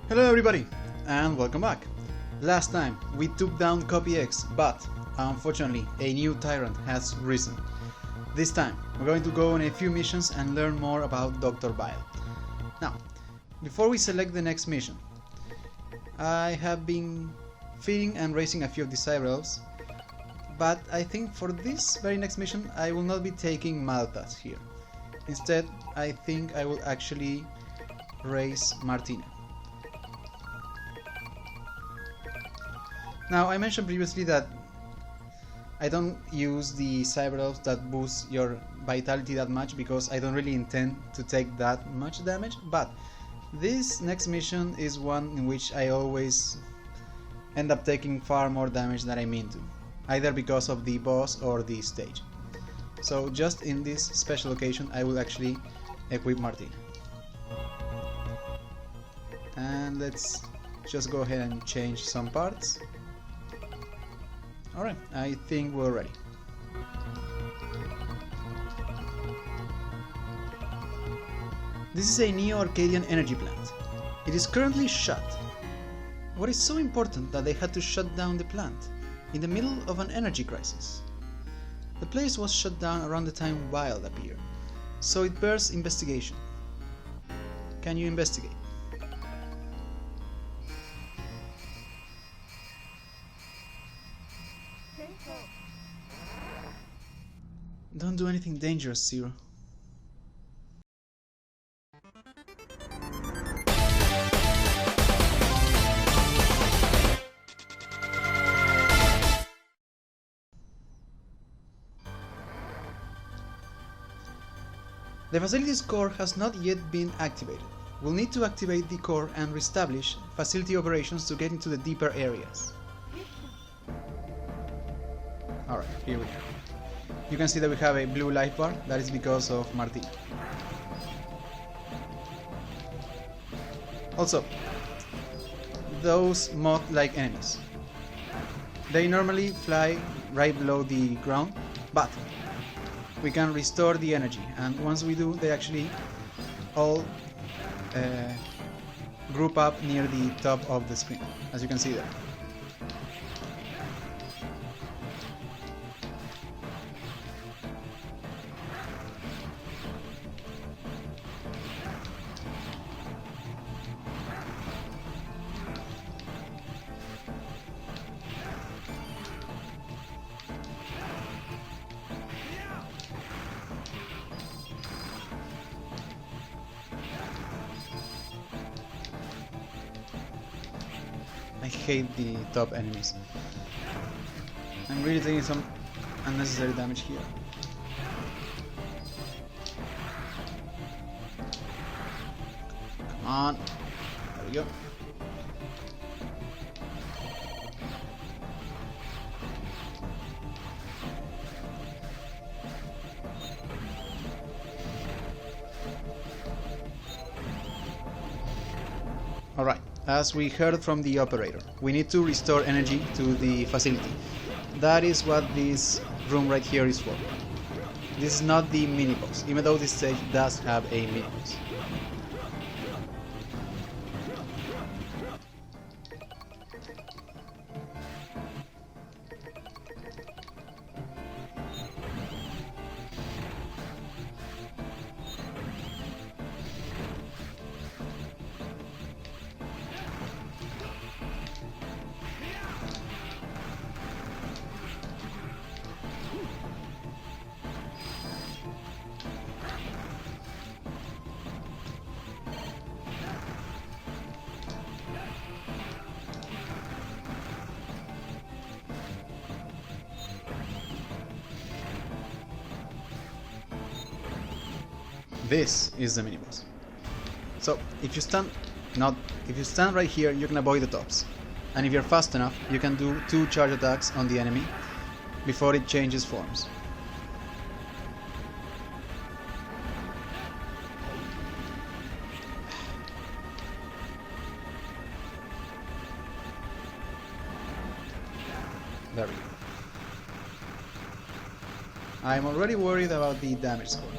Hello everybody, and welcome back. Last time we took down Copy X, but unfortunately a new tyrant has risen. This time we're going to go on a few missions and learn more about Dr. Vile. Now, before we select the next mission, I have been feeding and raising a few of the cyber elves, but I think for this very next mission I will not be taking Malpass here. Instead, I think I will actually raise Martina. Now, I mentioned previously that I don't use the cyber elves that boost your vitality that much because I don't really intend to take that much damage, but this next mission is one in which I always end up taking far more damage than I mean to, either because of the boss or the stage. So just in this special occasion I will actually equip Martina. And let's just go ahead and change some parts. Alright, I think we're ready. This is a Neo-Arcadian energy plant. It is currently shut. What is so important that they had to shut down the plant in the middle of an energy crisis? The place was shut down around the time Vile appeared, so it bears investigation. Can you investigate? Don't do anything dangerous, Zero. The facility's core has not yet been activated. We'll need to activate the core and reestablish facility operations to get into the deeper areas. Alright, here we go. You can see that we have a blue life bar. That is because of Martina. Also, those moth-like enemies, they normally fly right below the ground, but we can restore the energy, and once we do, they actually all group up near the top of the screen, as you can see there. I hate the top enemies. I'm really taking some unnecessary damage here. Come on. There we go. Alright. As we heard from the operator, we need to restore energy to the facility. That is what this room right here is for. This is not the mini-boss, even though this stage does have a mini-boss. This is the mini-boss. So if you stand right here, you can avoid the tops, and if you're fast enough, you can do 2 charge attacks on the enemy before it changes forms. There we go. I'm already worried about the damage score.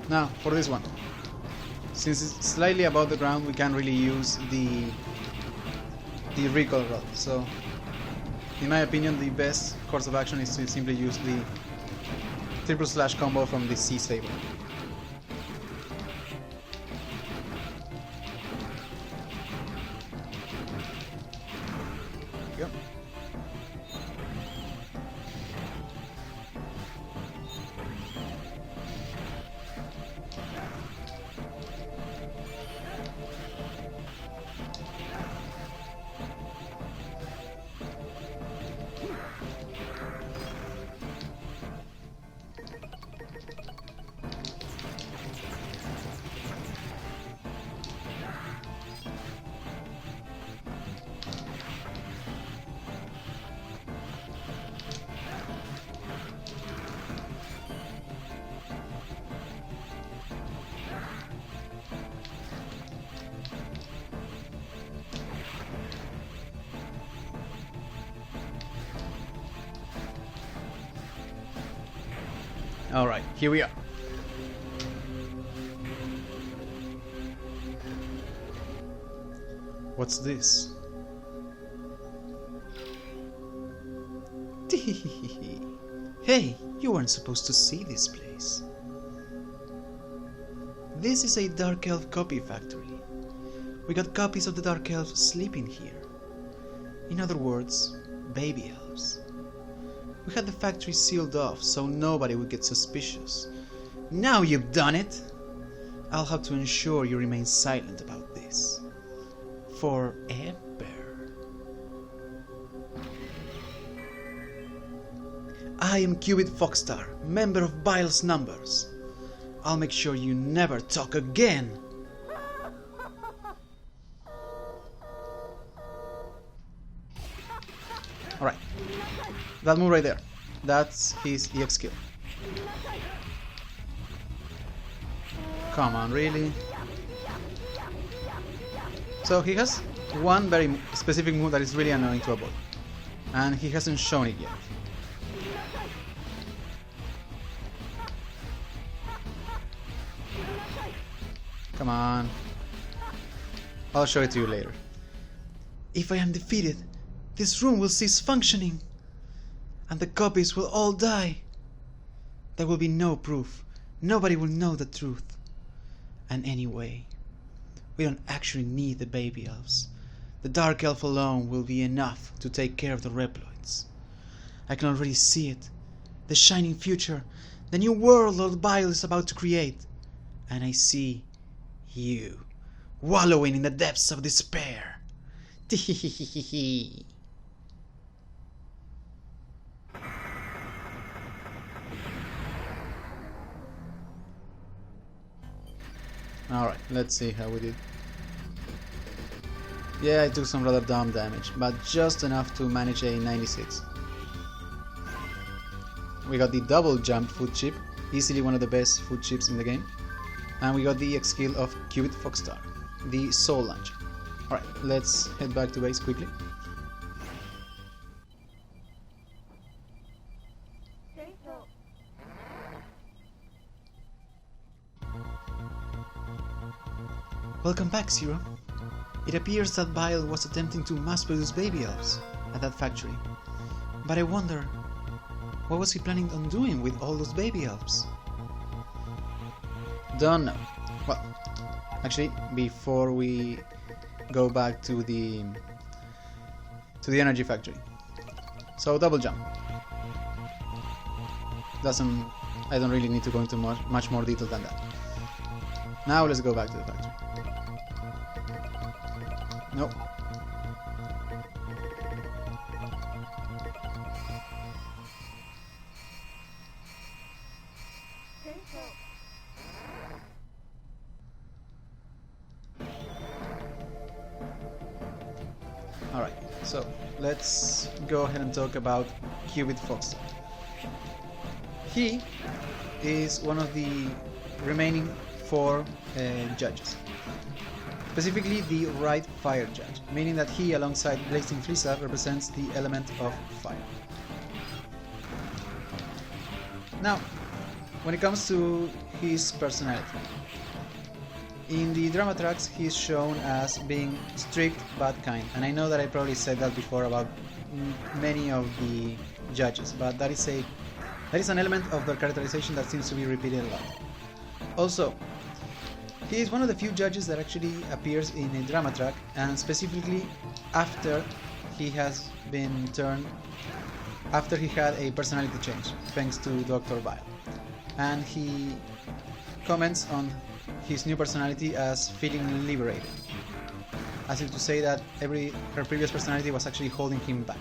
Now, for this one. Since it's slightly above the ground, we can't really use the recoil rod. So, in my opinion, the best course of action is to simply use the triple slash combo from the C stable. Yep. Alright, here we are. What's this? Hey, you weren't supposed to see this place. This is a Dark Elf copy factory. We got copies of the Dark Elves sleeping here. In other words, baby elves. We had the factory sealed off so nobody would get suspicious. Now you've done it! I'll have to ensure you remain silent about this. Forever. I am Cubit Foxstar, member of Bile's Numbers. I'll make sure you never talk again! Alright. That move right there. That's his EX skill. Come on, really? So he has one very specific move that is really annoying to avoid. And he hasn't shown it yet. Come on. I'll show it to you later. If I am defeated, this room will cease functioning, and the copies will all die. There will be no proof. Nobody will know the truth. And anyway, we don't actually need the baby elves. The Dark Elf alone will be enough to take care of the Reploids. I can already see it. The shining future, the new world Lord Bile is about to create. And I see you, wallowing in the depths of despair. Tehehehehe. Alright, let's see how we did. Yeah, I took some rather dumb damage, but just enough to manage a 96. We got the double jump food chip, easily one of the best food chips in the game. And we got the EX skill of Cubit Foxstar, the Soul Launcher. Alright, let's head back to base quickly. Welcome back, Zero. It appears that Bile was attempting to mass-produce baby elves at that factory. But I wonder, what was he planning on doing with all those baby elves? Don't know. Well, actually, before we go back to the energy factory. So double jump. I don't really need to go into much more detail than that. Now let's go back to the factory. Nope. Alright, so let's go ahead and talk about Cubit Foxstar. He is one of the remaining 4 judges. Specifically the right fire judge, meaning that he, alongside Blazing Frieza, represents the element of fire. Now, when it comes to his personality. In the drama tracks, he's shown as being strict but kind, and I know that I probably said that before about many of the judges, but that is an element of their characterization that seems to be repeated a lot. Also, he is one of the few judges that actually appears in a drama track, and specifically after he has been turned, after he had a personality change, thanks to Dr. Vile, and he comments on his new personality as feeling liberated, as if to say that her previous personality was actually holding him back.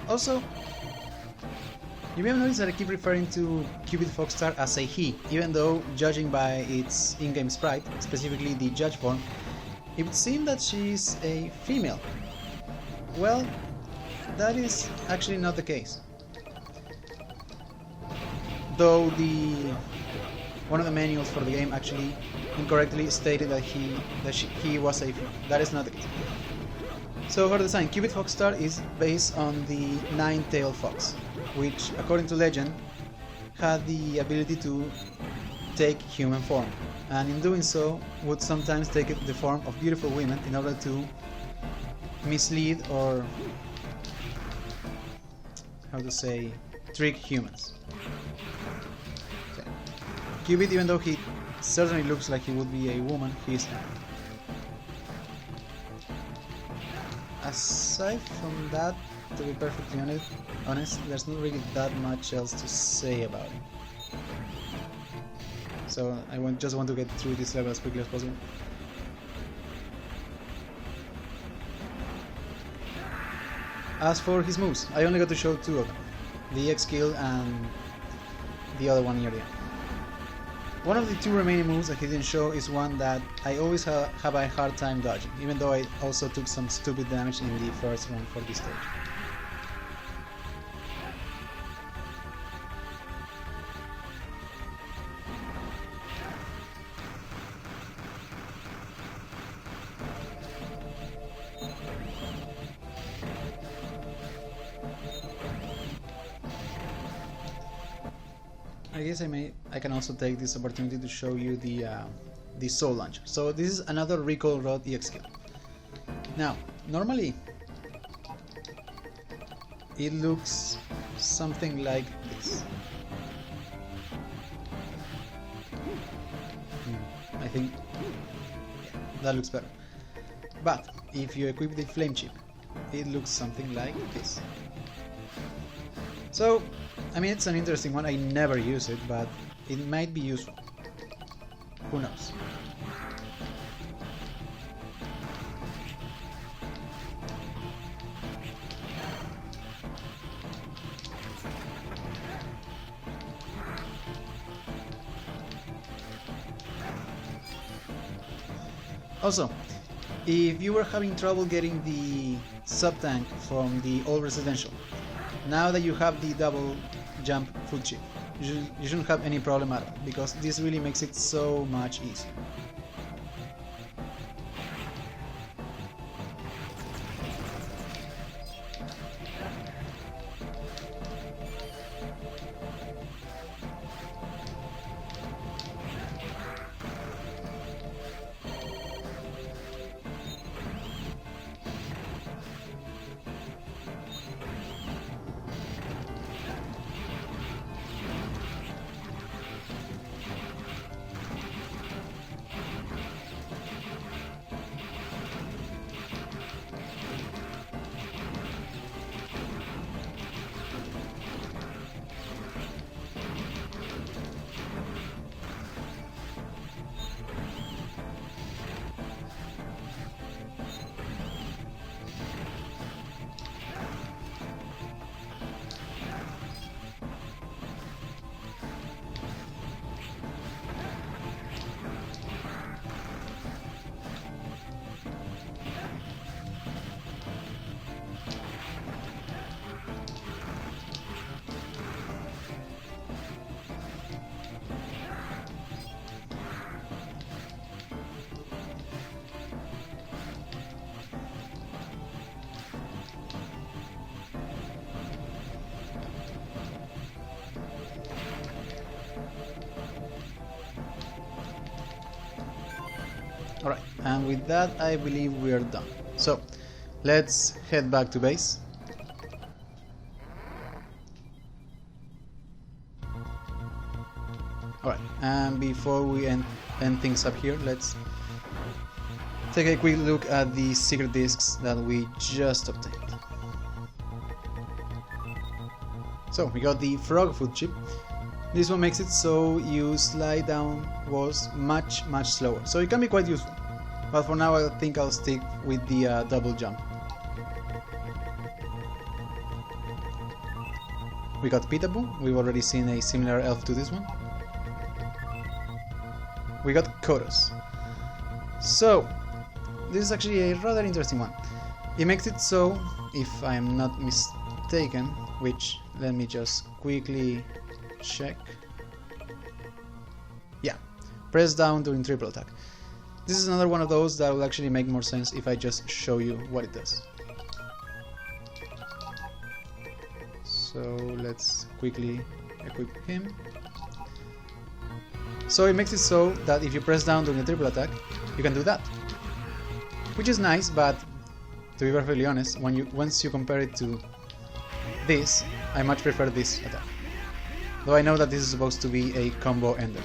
Also, you may have noticed that I keep referring to Cupid Foxstar as a he, even though, judging by its in-game sprite, specifically the judge form, it would seem that she is a female. Well, that is actually not the case. Though one of the manuals for the game actually incorrectly stated that he was a female. That is not the case. So for the design, Cupid Foxstar is based on the nine-tailed fox, which, according to legend, had the ability to take human form, and in doing so would sometimes take the form of beautiful women in order to mislead or, how to say, trick humans. Okay. Cupid, even though he certainly looks like he would be a woman, he is not. Aside from that, to be perfectly honest, there's not really that much else to say about him. So I just want to get through this level as quickly as possible. As for his moves, I only got to show two of them, the EX skill and the other one near the end. One of the two remaining moves that he didn't show is one that I always have a hard time dodging, even though I also took some stupid damage in the first run for this stage. I guess I can also take this opportunity to show you the soul launcher. So this is another recoil rod EX skill. Now, normally it looks something like this. I think that looks better. But if you equip the flame chip, it looks something like this. So, I mean, it's an interesting one. I never use it, but it might be useful. Who knows? Also, if you were having trouble getting the sub-tank from the old residential, now that you have the double jump foot chip, you shouldn't have any problem at all, because this really makes it so much easier. And with that, I believe we are done. So, let's head back to base. Alright, and before we end things up here, let's take a quick look at the secret discs that we just obtained. So, we got the frog food chip. This one makes it so you slide down walls much slower, so it can be quite useful. But for now I think I'll stick with the double jump. We got Peekaboo, we've already seen a similar elf to this one. We got Kodos. So, this is actually a rather interesting one. It makes it so, if I'm not mistaken, which let me just quickly check. Yeah, press down during triple attack. This is another one of those that will actually make more sense if I just show you what it does. So let's quickly equip him. So it makes it so that if you press down during a triple attack, you can do that. Which is nice, but to be perfectly honest, once you compare it to this, I much prefer this attack. Though I know that this is supposed to be a combo ender.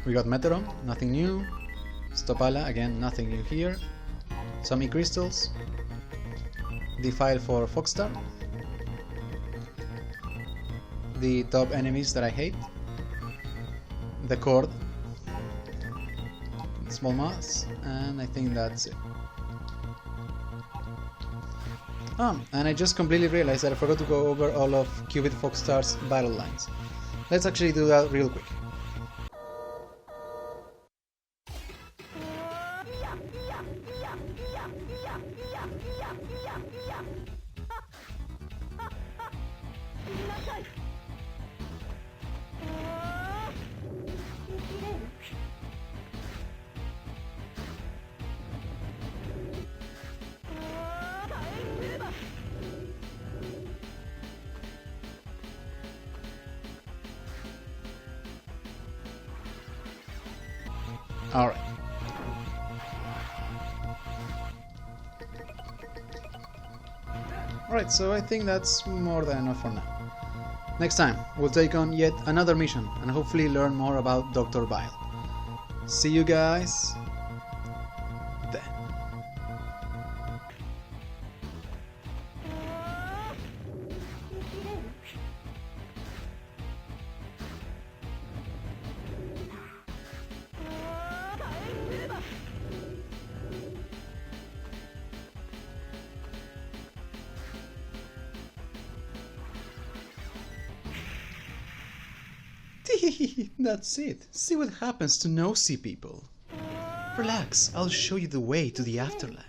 We got Meteoron, nothing new. Stopala, again, nothing new here. Some E-crystals. The file for Foxstar. The top enemies that I hate. The cord. Small mass, and I think that's it. And I just completely realized that I forgot to go over all of Cubit Foxstar's battle lines. Let's actually do that real quick. Alright. Alright, so I think that's more than enough for now. Next time, we'll take on yet another mission and hopefully learn more about Dr. Vile. See you guys then. That's it. See what happens to nosy people. Relax, I'll show you the way to the afterlife.